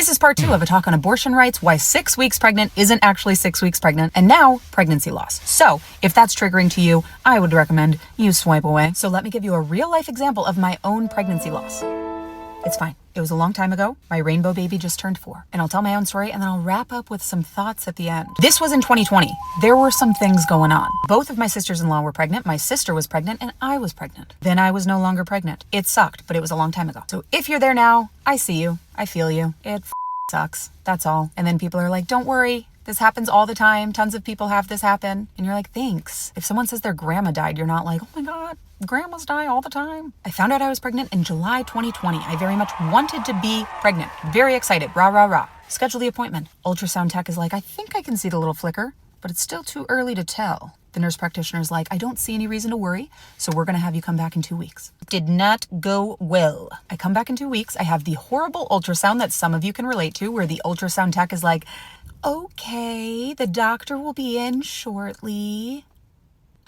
This is part 2 of a talk on abortion rights, why 6 weeks pregnant isn't actually 6 weeks pregnant, and now pregnancy loss. So if that's triggering to you, I would recommend you swipe away. So let me give you a real life example of my own pregnancy loss. It's fine. It was a long time ago. My rainbow baby just turned 4. And I'll tell my own story and then I'll wrap up with some thoughts at the end. This was in 2020. There were some things going on. Both of my sisters-in-law were pregnant. My sister was pregnant and I was pregnant. Then I was no longer pregnant. It sucked, but it was a long time ago. So if you're there now, I see you. I feel you. It sucks. That's all. And then people are like, don't worry. This happens all the time. Tons of people have this happen. And you're like, thanks. If someone says their grandma died, you're not like, oh my God, grandmas die all the time. I found out I was pregnant in July 2020. I very much wanted to be pregnant. Very excited. Rah, rah, rah. Schedule the appointment. Ultrasound tech is like, I think I can see the little flicker, but it's still too early to tell. The nurse practitioner is like, I don't see any reason to worry, so we're going to have you come back in 2 weeks. Did not go well. I come back in 2 weeks. I have the horrible ultrasound that some of you can relate to, where the ultrasound tech is like, okay, the doctor will be in shortly.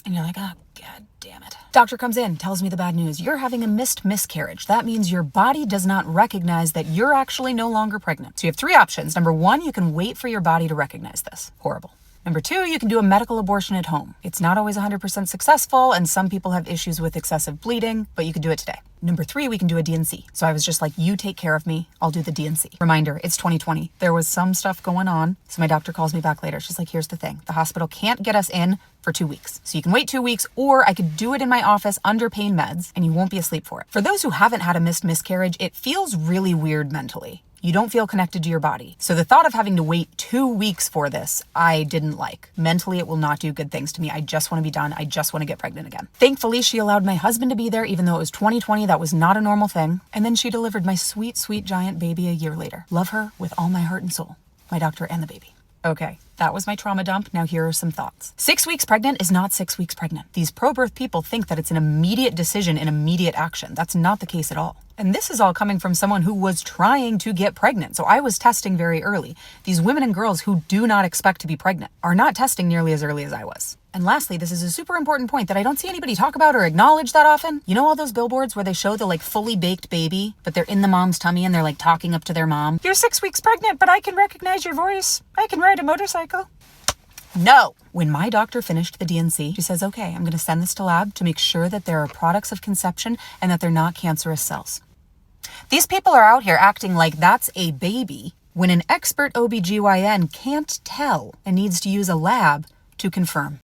And you're like, oh, God damn it. Doctor comes in, tells me the bad news. You're having a missed miscarriage. That means your body does not recognize that you're actually no longer pregnant. So you have 3 options. Number 1, you can wait for your body to recognize this. Horrible. Number 2, you can do a medical abortion at home. It's not always 100% successful, and some people have issues with excessive bleeding, but you can do it today. Number 3, we can do a D&C. So I was just like, you take care of me. I'll do the D&C. Reminder, it's 2020. There was some stuff going on. So my doctor calls me back later. She's like, here's the thing. The hospital can't get us in for 2 weeks. So you can wait 2 weeks, or I could do it in my office under pain meds, and you won't be asleep for it. For those who haven't had a missed miscarriage, it feels really weird mentally. You don't feel connected to your body. So the thought of having to wait 2 weeks for this, I didn't like. Mentally, it will not do good things to me. I just want to be done. I just want to get pregnant again. Thankfully, she allowed my husband to be there, even though it was 2020. That was not a normal thing. And then she delivered my sweet, sweet giant baby a year later. Love her with all my heart and soul. My doctor and the baby. Okay, that was my trauma dump. Now here are some thoughts. 6 weeks pregnant is not 6 weeks pregnant. These pro-birth people think that it's an immediate decision and immediate action. That's not the case at all. And this is all coming from someone who was trying to get pregnant. So I was testing very early. These women and girls who do not expect to be pregnant are not testing nearly as early as I was. And lastly, this is a super important point that I don't see anybody talk about or acknowledge that often. You know all those billboards where they show the fully baked baby, but they're in the mom's tummy and they're talking up to their mom? You're 6 weeks pregnant, but I can recognize your voice. I can ride a motorcycle. No. When my doctor finished the D&C, she says, okay, I'm going to send this to lab to make sure that there are products of conception and that they're not cancerous cells. These people are out here acting like that's a baby when an expert OBGYN can't tell and needs to use a lab to confirm.